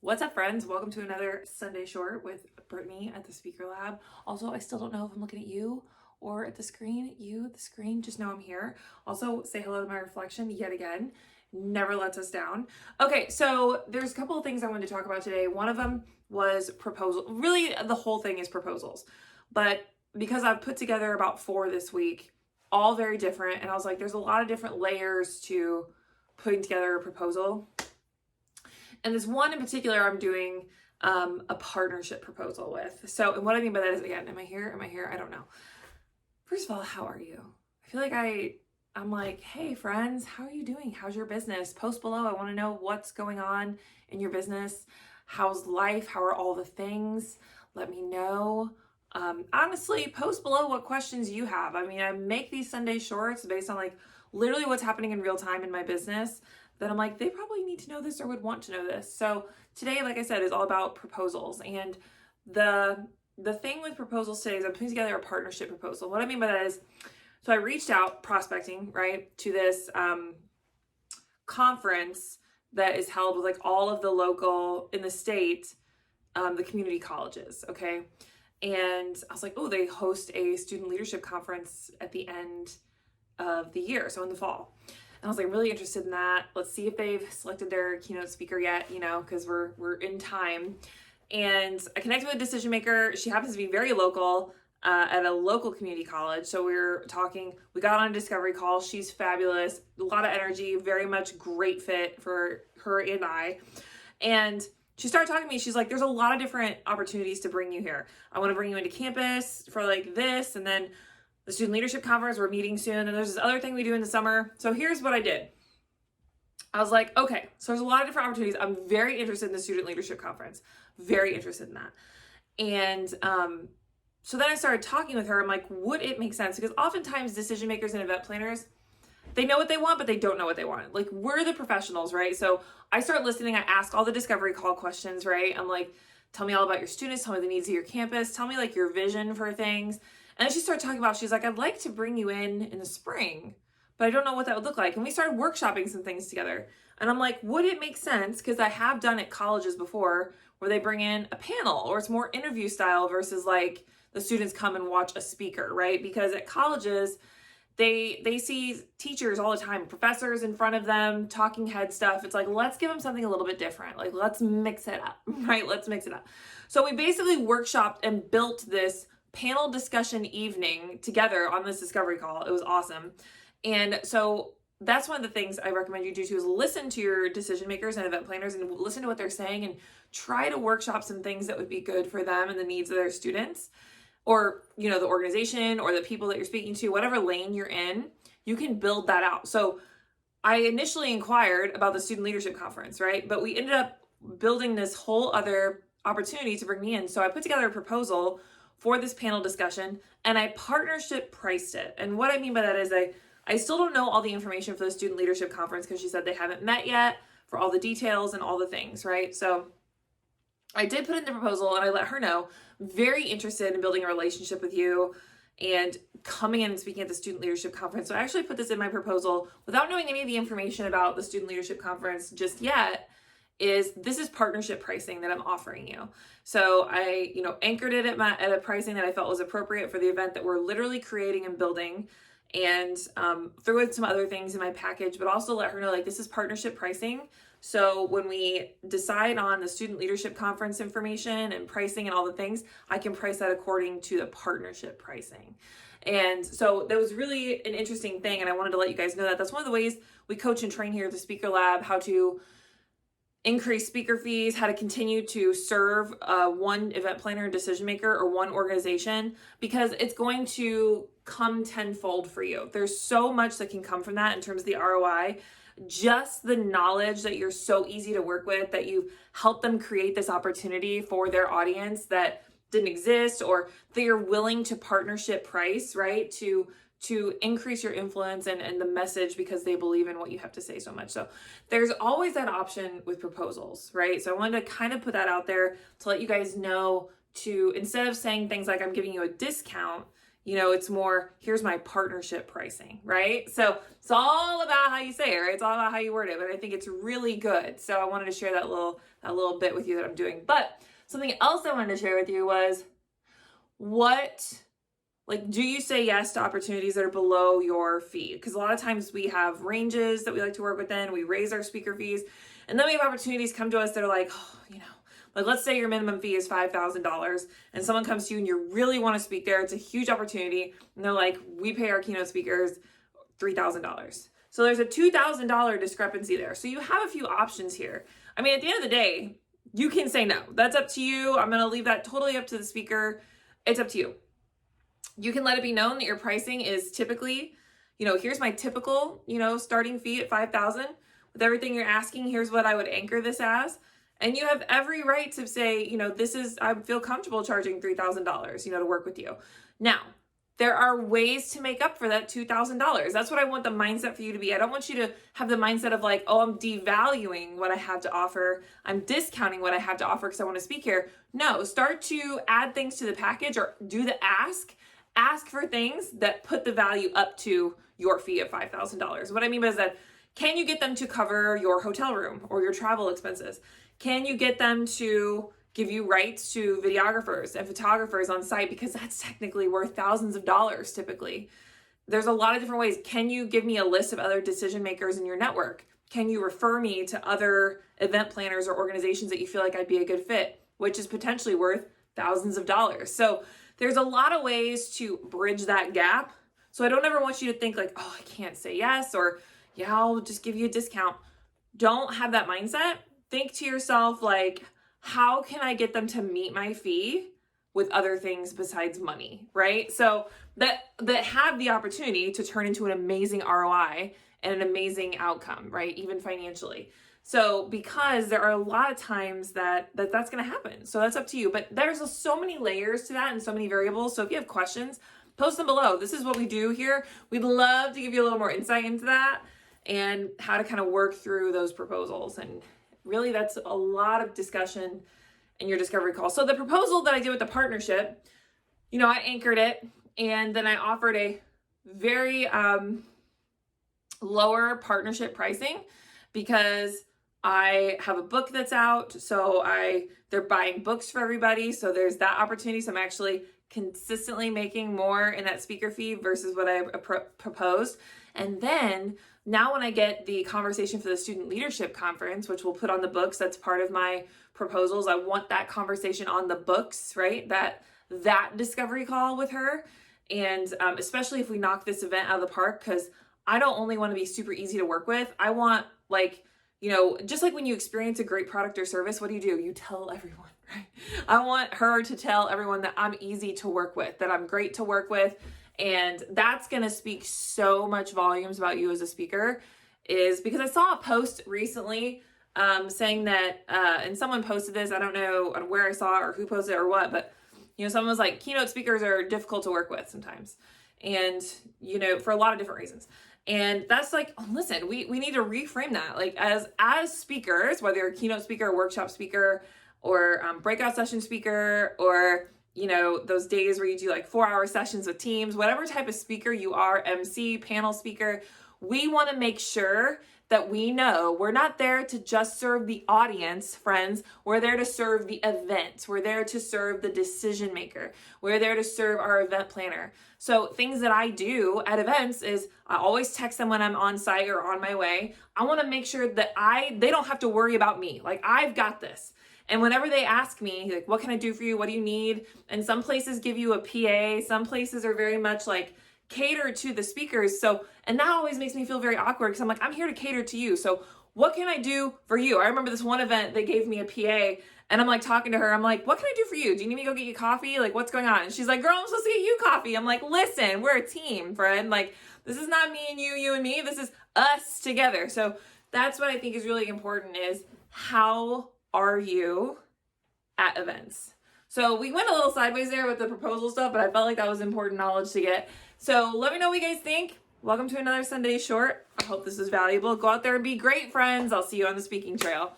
What's up, friends? Welcome to another Sunday Short with Brittany at the Speaker Lab. Also, I still don't know if I'm looking at you or at the screen. You at the screen, just know I'm here. Also, say hello to my reflection yet again. Never lets us down. Okay, so there's a couple of things I wanted to talk about today. One of them was proposal. Really, the whole thing is proposals. But because I've put together about 4 this week, all very different, and I was like, there's a lot of different layers to putting together a proposal. And this one in particular, I'm doing a partnership proposal with. So, and what I mean by that is, again, am I here? I don't know. First of all, how are you? I feel like I'm like, hey friends, how are you doing? How's your business? Post below. I want to know what's going on in your business. How's life? How are all the things? Let me know. Honestly, post below what questions you have. I mean, I make these Sunday shorts based on like literally what's happening in real time in my business that I'm like, they probably need to know this or would want to know this. So today, like I said, is all about proposals. And the thing with proposals today is I'm putting together a partnership proposal. What I mean by that is, so I reached out prospecting, right, to this conference that is held with like all of the local in the state, the community colleges, okay? And I was like, oh, they host a student leadership conference at the end of the year, so in the fall. And I was like really interested in that. Let's see if they've selected their keynote speaker yet, you know, because we're in time. And I connected with a decision maker. She happens to be very local at a local community college. So we were talking, we got on a discovery call. She's fabulous, a lot of energy, very much great fit for her and I. And she started talking to me. She's like, there's a lot of different opportunities to bring you here. I want to bring you into campus for like this. And then the student leadership conference, we're meeting soon. And there's this other thing we do in the summer. So here's what I did. I was like, okay, so there's a lot of different opportunities. I'm very interested in the student leadership conference, very interested in that. And so then I started talking with her. I'm like, would it make sense? Because oftentimes decision makers and event planners, they know what they want, but they don't know what they want. Like, we're the professionals, right? So I start listening. I ask all the discovery call questions, right? I'm like, tell me all about your students. Tell me the needs of your campus. Tell me like your vision for things. And then she started talking about, she's like, I'd like to bring you in the spring, but I don't know what that would look like. And we started workshopping some things together. And I'm like, would it make sense? Because I have done it colleges before where they bring in a panel or it's more interview style versus like the students come and watch a speaker, right? Because at colleges, they see teachers all the time, professors in front of them, talking head stuff. It's like, let's give them something a little bit different. Like, let's mix it up, right? Let's mix it up. So we basically workshopped and built this panel discussion evening together on this discovery call. It was awesome. And so that's one of the things I recommend you do too, is listen to your decision makers and event planners and listen to what they're saying and try to workshop some things that would be good for them and the needs of their students, or, you know, the organization or the people that you're speaking to, whatever lane you're in, you can build that out. So I initially inquired about the student leadership conference, right? But we ended up building this whole other opportunity to bring me in. So I put together a proposal for this panel discussion and I partnership priced it. And what I mean by that is I still don't know all the information for the student leadership conference because she said they haven't met yet for all the details and all the things, right? So I did put in the proposal and I let her know, very interested in building a relationship with you and coming in and speaking at the student leadership conference. So I actually put this in my proposal without knowing any of the information about the student leadership conference just yet. This is partnership pricing that I'm offering you. So I, anchored it at a pricing that I felt was appropriate for the event that we're literally creating and building, and threw in some other things in my package, but also let her know, like, this is partnership pricing. So when we decide on the student leadership conference information and pricing and all the things, I can price that according to the partnership pricing. And so that was really an interesting thing. And I wanted to let you guys know that that's one of the ways we coach and train here at the Speaker Lab, how to increase speaker fees, how to continue to serve one event planner and decision maker or one organization, because it's going to come tenfold for you. There's so much that can come from that in terms of the ROI. Just the knowledge that you're so easy to work with, that you've helped them create this opportunity for their audience that didn't exist, or that you're willing to partnership price, right? To increase your influence and the message because they believe in what you have to say so much. So there's always that option with proposals, right? So I wanted to kind of put that out there to let you guys know, to, instead of saying things like I'm giving you a discount, it's more, here's my partnership pricing, right? So it's all about how you say it, right? It's all about how you word it, but I think it's really good. So I wanted to share that little bit with you that I'm doing. But something else I wanted to share with you was do you say yes to opportunities that are below your fee? Because a lot of times we have ranges that we like to work within, we raise our speaker fees, and then we have opportunities come to us that are like, let's say your minimum fee is $5,000 and someone comes to you and you really want to speak there. It's a huge opportunity. And they're like, we pay our keynote speakers $3,000. So there's a $2,000 discrepancy there. So you have a few options here. I mean, at the end of the day, you can say no. That's up to you. I'm going to leave that totally up to the speaker. It's up to you. You can let it be known that your pricing is typically, here's my typical, starting fee at $5,000. With everything you're asking, here's what I would anchor this as. And you have every right to say, I feel comfortable charging $3,000, to work with you. Now, there are ways to make up for that $2,000. That's what I want the mindset for you to be. I don't want you to have the mindset of like, oh, I'm devaluing what I have to offer. I'm discounting what I have to offer because I want to speak here. No, start to add things to the package or do the ask. Ask for things that put the value up to your fee of $5,000. What I mean by that, can you get them to cover your hotel room or your travel expenses? Can you get them to give you rights to videographers and photographers on site? Because that's technically worth thousands of dollars typically. There's a lot of different ways. Can you give me a list of other decision makers in your network? Can you refer me to other event planners or organizations that you feel like I'd be a good fit, which is potentially worth thousands of dollars? So there's a lot of ways to bridge that gap. So I don't ever want you to think like, oh, I can't say yes, or yeah, I'll just give you a discount. Don't have that mindset. Think to yourself, like, how can I get them to meet my fee with other things besides money, right? So that have the opportunity to turn into an amazing ROI and an amazing outcome, right? Even financially. So because there are a lot of times that's going to happen. So that's up to you. But there's so many layers to that and so many variables. So if you have questions, post them below. This is what we do here. We'd love to give you a little more insight into that and how to kind of work through those proposals. And really, that's a lot of discussion in your discovery call. So the proposal that I did with the partnership, I anchored it, and then I offered a very lower partnership pricing because I have a book that's out. So they're buying books for everybody. So there's that opportunity. So I'm actually consistently making more in that speaker fee versus what I proposed. And then now when I get the conversation for the student leadership conference, which we'll put on the books, that's part of my proposals. I want that conversation on the books, right? That discovery call with her. And especially if we knock this event out of the park, because I don't only want to be super easy to work with. I want just like when you experience a great product or service, what do? You tell everyone, right? I want her to tell everyone that I'm easy to work with, that I'm great to work with. And that's going to speak so much volumes about you as a speaker, is because I saw a post recently saying that, and someone posted this, I don't know where I saw it or who posted it or what, but, someone was like, keynote speakers are difficult to work with sometimes. And, for a lot of different reasons. And that's like, listen, we need to reframe that. Like as speakers, whether you're a keynote speaker, workshop speaker, or breakout session speaker, or those days where you do like 4-hour sessions with teams, whatever type of speaker you are, MC, panel speaker, we want to make sure that we know we're not there to just serve the audience, friends. We're there to serve the event. We're there to serve the decision maker. We're there to serve our event planner. So things that I do at events is I always text them when I'm on site or on my way. I want to make sure that they don't have to worry about me. Like, I've got this. And whenever they ask me, like, what can I do for you? What do you need? And some places give you a PA. Some places are very much like cater to the speakers. So, and that always makes me feel very awkward because I'm like, I'm here to cater to you. So what can I do for you? I remember this one event, they gave me a PA and I'm like talking to her. I'm like, what can I do for you? Do you need me to go get you coffee? Like, what's going on? And she's like, girl, I'm supposed to get you coffee. I'm like, listen, we're a team, friend. Like, this is not me and you and me. This is us together. So that's what I think is really important, is how are you at events? So we went a little sideways there with the proposal stuff, but I felt like that was important knowledge to get. So let me know what you guys think. Welcome to another Sunday Short. I hope this was valuable. Go out there and be great, friends. I'll see you on the speaking trail.